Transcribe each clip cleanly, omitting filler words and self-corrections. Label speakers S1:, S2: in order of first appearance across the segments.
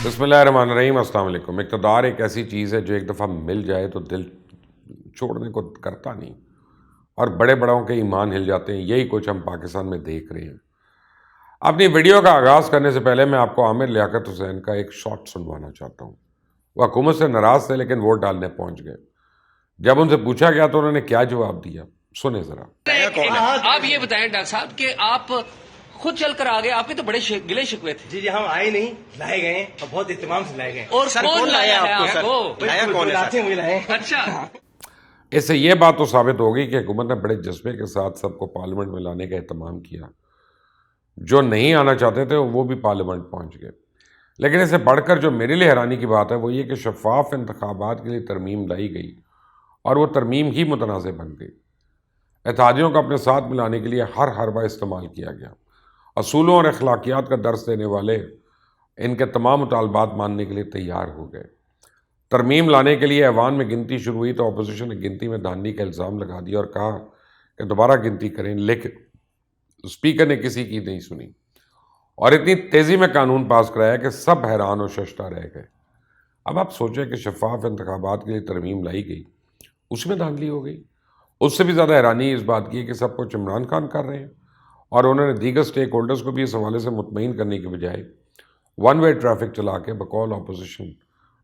S1: بسم اللہ الرحمن الرحیم، السلام علیکم۔ اقتدار ایک ایسی چیز ہے جو ایک دفعہ مل جائے تو دل چھوڑنے کو کرتا نہیں، اور بڑے بڑوں کے ایمان ہل جاتے ہیں۔ یہی کچھ ہم پاکستان میں دیکھ رہے ہیں۔ اپنی ویڈیو کا آغاز کرنے سے پہلے میں آپ کو عامر لیاقت حسین کا ایک شارٹ سنوانا چاہتا ہوں۔ وہ حکومت سے ناراض تھے لیکن ووٹ ڈالنے پہنچ گئے۔ جب ان سے پوچھا گیا تو انہوں نے کیا جواب دیا، سنیں ذرا۔
S2: آپ یہ بتائیں ڈاکٹر صاحب کہ آپ خود چل کر آگے، آپ کے تو بڑے گلے شکوے تھے۔
S3: جی ہم آئے نہیں، لائے گئے ہیں اور بہت اہتمام سے لائے گئے ہیں۔
S2: اور کون لایا ہے آپ کو؟
S3: لایا کون ہے؟ لاتے ہوئے لائے ہیں۔
S2: اچھا،
S1: اس سے یہ بات تو ثابت ہوگی کہ حکومت نے بڑے جذبے کے ساتھ سب کو پارلیمنٹ میں لانے کا اہتمام کیا۔ جو نہیں آنا چاہتے تھے وہ بھی پارلیمنٹ پہنچ گئے۔ لیکن اس سے بڑھ کر جو میرے لیے حیرانی کی بات ہے وہ یہ کہ شفاف انتخابات کے لیے ترمیم لائی گئی اور وہ ترمیم ہی متنازع بن گئی۔ اتحادیوں کو اپنے ساتھ ملانے کے لیے ہر حربہ استعمال کیا گیا۔ اصولوں اور اخلاقیات کا درس دینے والے ان کے تمام مطالبات ماننے کے لیے تیار ہو گئے۔ ترمیم لانے کے لیے ایوان میں گنتی شروع ہوئی تو اپوزیشن نے گنتی میں دھاندلی کا الزام لگا دیا اور کہا کہ دوبارہ گنتی کریں، لیکن اسپیکر نے کسی کی نہیں سنی اور اتنی تیزی میں قانون پاس کرایا کہ سب حیران و ششدر رہ گئے۔ اب آپ سوچیں کہ شفاف انتخابات کے لیے ترمیم لائی گئی، اس میں دھاندلی ہو گئی۔ اس سے بھی زیادہ حیرانی اس بات کی ہے کہ سب کچھ عمران خان کر رہے ہیں، اور انہوں نے دیگر سٹیک ہولڈرز کو بھی اس حوالے سے مطمئن کرنے کے بجائے ون وے ٹریفک چلا کے بقول اپوزیشن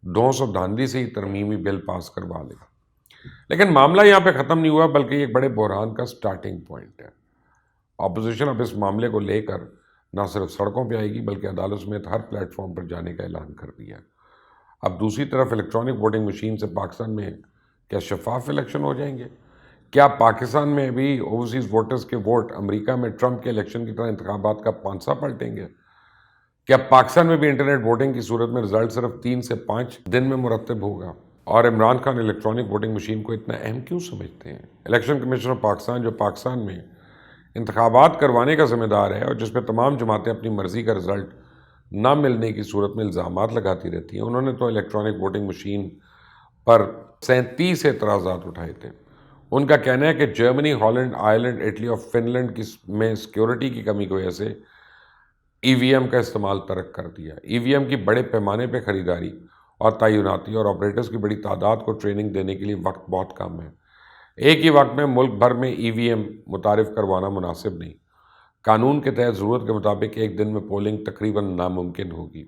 S1: ڈھونس اور دھاندلی سے ہی ترمیمی بل پاس کروا لیا۔ لیکن معاملہ یہاں پہ ختم نہیں ہوا، بلکہ یہ ایک بڑے بحران کا سٹارٹنگ پوائنٹ ہے۔ اپوزیشن اب اس معاملے کو لے کر نہ صرف سڑکوں پہ آئے گی بلکہ عدالت سمیت ہر پلیٹ فارم پر جانے کا اعلان کر دیا۔ اب دوسری طرف الیکٹرانک ووٹنگ مشین سے پاکستان میں کیا شفاف الیکشن ہو جائیں گے؟ کیا پاکستان میں بھی اوورسیز ووٹرز کے ووٹ امریکہ میں ٹرمپ کے الیکشن کی طرح انتخابات کا پانسا پلٹیں گے؟ کیا پاکستان میں بھی انٹرنیٹ ووٹنگ کی صورت میں رزلٹ صرف 3 سے 5 دن میں مرتب ہوگا؟ اور Imran Khan electronic voting machine کو اتنا اہم کیوں سمجھتے ہیں؟ الیکشن کمیشن آف پاکستان، جو پاکستان میں انتخابات کروانے کا ذمہ دار ہے اور جس پہ تمام جماعتیں اپنی مرضی کا رزلٹ نہ ملنے کی صورت میں الزامات لگاتی رہتی ہیں، انہوں نے تو الیکٹرانک ووٹنگ مشین پر 37 اعتراضات اٹھائے تھے۔ ان کا کہنا ہے کہ جرمنی، ہالینڈ، آئرلینڈ، اٹلی اور فن لینڈ میں سیکیورٹی کی کمی کی وجہ سے ای وی ایم کا استعمال ترک کر دیا۔ ای وی ایم کی بڑے پیمانے پہ خریداری اور تعیناتی اور آپریٹرز کی بڑی تعداد کو ٹریننگ دینے کے لیے وقت بہت کم ہے۔ ایک ہی وقت میں ملک بھر میں ای وی ایم متعارف کروانا مناسب نہیں۔ قانون کے تحت ضرورت کے مطابق ایک دن میں پولنگ تقریباً ناممکن ہوگی۔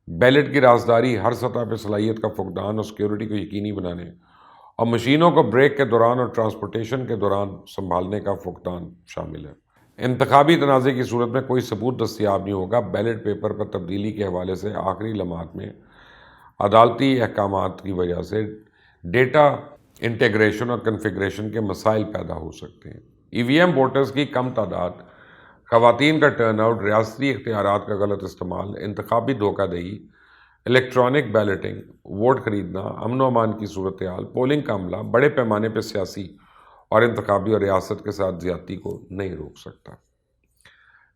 S1: بیلٹ کی رازداری، ہر سطح پہ صلاحیت کا فقدان اور سیکیورٹی کو یقینی بنانے اور مشینوں کو بریک کے دوران اور ٹرانسپورٹیشن کے دوران سنبھالنے کا فقدان شامل ہے۔ انتخابی تنازع کی صورت میں کوئی ثبوت دستیاب نہیں ہوگا۔ بیلٹ پیپر پر تبدیلی کے حوالے سے آخری لمحات میں عدالتی احکامات کی وجہ سے ڈیٹا انٹیگریشن اور کنفیگریشن کے مسائل پیدا ہو سکتے ہیں۔ ای وی ایم ووٹرز کی کم تعداد، خواتین کا ٹرن آؤٹ، ریاستی اختیارات کا غلط استعمال، انتخابی دھوکہ دہی، الیکٹرانک بیلٹنگ، ووٹ خریدنا، امن و امان کی صورتحال، پولنگ کا عملہ بڑے پیمانے پہ سیاسی اور انتخابی اور ریاست کے ساتھ زیادتی کو نہیں روک سکتا۔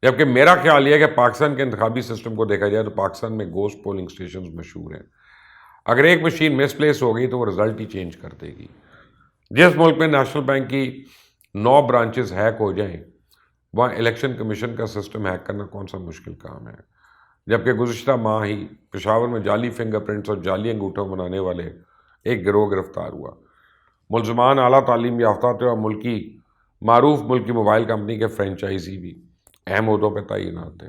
S1: جبکہ میرا خیال یہ ہے کہ پاکستان کے انتخابی سسٹم کو دیکھا جائے تو پاکستان میں گوشت پولنگ سٹیشنز مشہور ہیں۔ اگر ایک مشین مس پلیس ہو گئی تو وہ رزلٹ ہی چینج کر دے گی۔ جس ملک میں نیشنل بینک کی 9 برانچز ہیک ہو جائیں وہاں الیکشن کمیشن کا سسٹم ہیک کرنا کون سا مشکل کام ہے؟ جبکہ گزشتہ ماہ ہی پشاور میں جعلی فنگر پرنٹس اور جعلی انگوٹھوں بنانے والے ایک گروہ گرفتار ہوا۔ ملزمان اعلیٰ تعلیم یافتہ تھے اور معروف ملکی موبائل کمپنی کے فرینچائزی بھی اہم عہدوں پہ تعینات تھے۔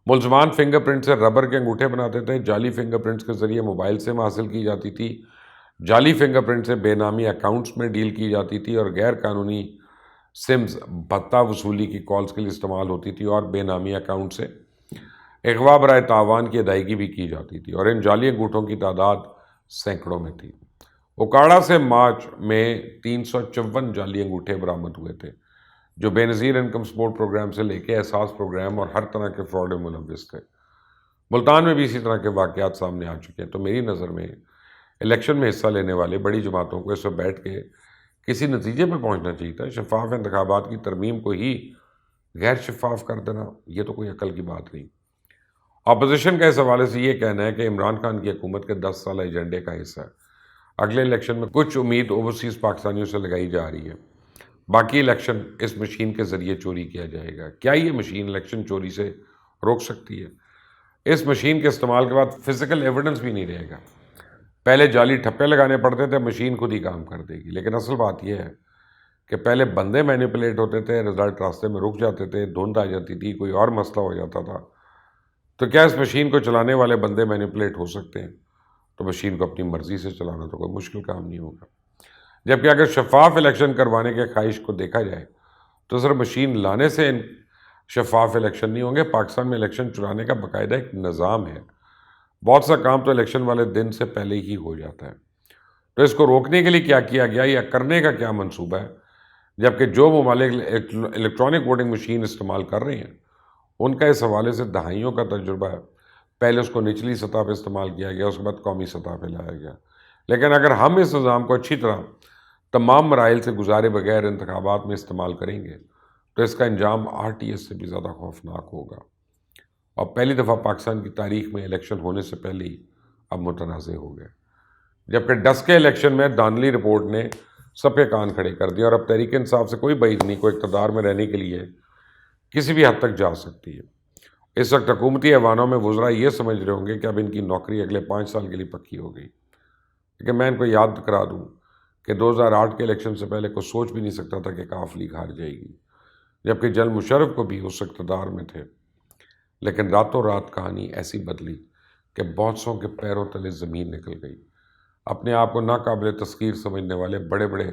S1: ملزمان فنگر پرنٹ سے ربر کے انگوٹھے بناتے تھے، جعلی فنگر پرنٹس کے ذریعے موبائل سم حاصل کی جاتی تھی، جعلی فنگر پرنٹ سے بے نامی اکاؤنٹس میں ڈیل کی جاتی تھی اور غیر قانونی سمز بھتہ وصولی کی کالز کے لیے استعمال ہوتی تھی اور بے نامی اکاؤنٹ سے اغوا برائے تاوان کی ادائیگی بھی کی جاتی تھی، اور ان جعلی انگوٹھوں کی تعداد سینکڑوں میں تھی۔ اوکاڑا سے مارچ میں 354 جعلی انگوٹھے برآمد ہوئے تھے جو بے نظیر انکم سپورٹ پروگرام سے لے کے احساس پروگرام اور ہر طرح کے فراڈ میں ملوث تھے۔ ملتان میں بھی اسی طرح کے واقعات سامنے آ چکے ہیں۔ تو میری نظر میں الیکشن میں حصہ لینے والے بڑی جماعتوں کو اس پہ بیٹھ کے کسی نتیجے پہ پہنچنا چاہیے تھا۔ شفاف انتخابات کی ترمیم کو ہی غیر شفاف کر دینا یہ تو کوئی عقل کی بات نہیں۔ اپوزیشن کا اس حوالے سے یہ کہنا ہے کہ عمران خان کی حکومت کے 10 سالہ ایجنڈے کا حصہ ہے۔ اگلے الیکشن میں کچھ امید اوورسیز پاکستانیوں سے لگائی جا رہی ہے، باقی الیکشن اس مشین کے ذریعے چوری کیا جائے گا۔ کیا یہ مشین الیکشن چوری سے روک سکتی ہے؟ اس مشین کے استعمال کے بعد فزیکل ایویڈنس بھی نہیں رہے گا. پہلے جعلی ٹھپے لگانے پڑتے تھے, مشین خود ہی کام کر دے گی. لیکن اصل بات یہ ہے کہ پہلے بندے مینیپولیٹ ہوتے تھے, رزلٹ راستے میں رک جاتے تھے, دھند آ جاتی تھی, کوئی اور مسئلہ ہو جاتا تھا. تو کیا اس مشین کو چلانے والے بندے مینیپولیٹ ہو سکتے ہیں؟ تو مشین کو اپنی مرضی سے چلانا تو کوئی مشکل کام نہیں ہوگا. جبکہ اگر شفاف الیکشن کروانے کے خواہش کو دیکھا جائے تو صرف مشین لانے سے شفاف الیکشن نہیں ہوں گے. پاکستان میں الیکشن چلانے کا باقاعدہ ایک نظام ہے. بہت سا کام تو الیکشن والے دن سے پہلے ہی ہو جاتا ہے. تو اس کو روکنے کے لیے کیا کیا گیا یا کرنے کا کیا منصوبہ ہے؟ جبکہ جو ممالک الیکٹرانک ووٹنگ مشین استعمال کر رہے ہیں ان کا اس حوالے سے دہائیوں کا تجربہ ہے. پہلے اس کو نچلی سطح پہ استعمال کیا گیا, اس کے بعد قومی سطح پہ لایا گیا. لیکن اگر ہم اس نظام کو اچھی طرح تمام مراحل سے گزارے بغیر انتخابات میں استعمال کریں گے تو اس کا انجام RTS سے بھی زیادہ خوفناک ہوگا. اور پہلی دفعہ پاکستان کی تاریخ میں الیکشن ہونے سے پہلے ہی اب متنازع ہو گئے. جبکہ ڈسکے الیکشن میں دانلی رپورٹ نے سب کے کان کھڑے کر دیے اور اب تحریک انصاف سے کوئی بعید نہیں, کوئی اقتدار میں رہنے کے لیے کسی بھی حد تک جا سکتی ہے. اس وقت حکومتی ایوانوں میں وزراء یہ سمجھ رہے ہوں گے کہ اب ان کی نوکری اگلے 5 سال کے لیے پکی ہو گئی. لیکن میں ان کو یاد کرا دوں کہ 2008 کے الیکشن سے پہلے کوئی سوچ بھی نہیں سکتا تھا کہ ق لیگ ہار جائے گی, جبکہ جنرل مشرف کو بھی اس اقتدار میں تھے. لیکن راتوں رات کہانی ایسی بدلی کہ بہت سوں کے پیروں تلے زمین نکل گئی. اپنے آپ کو ناقابل تسخیر سمجھنے والے بڑے بڑے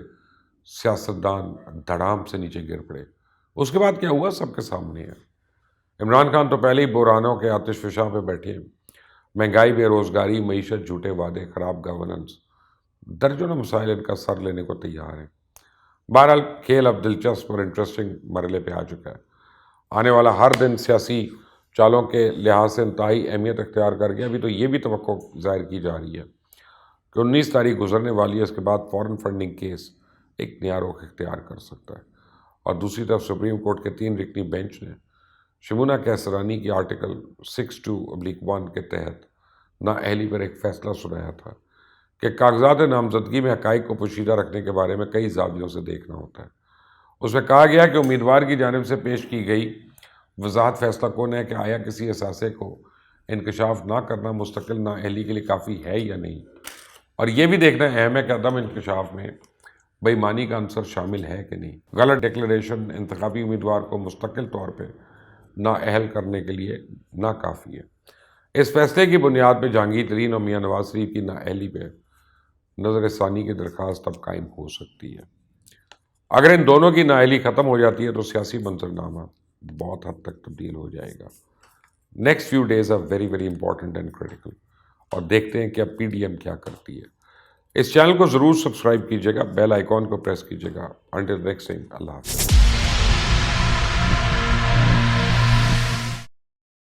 S1: سیاستدان دھڑام سے نیچے گر پڑے. اس کے بعد کیا ہوا سب کے سامنے ہے. عمران خان تو پہلے ہی بحرانوں کے آتش فشاں پہ بیٹھے ہیں. مہنگائی, بے روزگاری, معیشت, جھوٹے وعدے, خراب گورننس, درجنوں مسائل ان کا سر لینے کو تیار ہیں. بہرحال کھیل اب دلچسپ اور انٹرسٹنگ مرحلے پہ آ چکا ہے. آنے والا ہر دن سیاسی چالوں کے لحاظ سے انتہائی اہمیت اختیار کر گیا. ابھی تو یہ بھی توقع ظاہر کی جا رہی ہے کہ 19 تاریخ گزرنے والی ہے, اس کے بعد فورن فنڈنگ کیس ایک نیا رخ اختیار کر سکتا ہے. اور دوسری طرف سپریم کورٹ کے 3 رکنی بینچ نے شمونہ کیسرانی کی آرٹیکل 62/1 کے تحت نااہلی پر ایک فیصلہ سنایا تھا کہ کاغذات نامزدگی میں حقائق کو پوشیدہ رکھنے کے بارے میں کئی زاویوں سے دیکھنا ہوتا ہے. اس میں کہا گیا کہ امیدوار کی جانب سے پیش کی گئی وضاحت فیصلہ کون ہے کہ آیا کسی اثاثے کو انکشاف نہ کرنا مستقل نااہلی کے لیے کافی ہے یا نہیں. اور یہ بھی دیکھنا اہم ہے کہ عدم انکشاف میں بے ایمانی کا عنصر شامل ہے کہ نہیں. غلط ڈکلیریشن انتخابی امیدوار کو مستقل طور پہ نااہل کرنے کے لیے ناکافی ہے. اس فیصلے کی بنیاد پہ جہانگیر ترین اور میاں نواز شریف کی نااہلی پہ نظر ثانی کی درخواست اب قائم ہو سکتی ہے. اگر ان دونوں کی نااہلی ختم ہو جاتی ہے تو سیاسی منظرنامہ بہت حد تک تبدیل ہو جائے گا. Next few days are very very important and critical. اور دیکھتے ہیں کہ اب PDM کیا کرتی ہے. اس چینل کو ضرور سبسکرائب کیجیے گا, بیل آئیکن کو پریس کیجیے گا. انٹل نیکسٹ ٹائم, اللہ حافظ.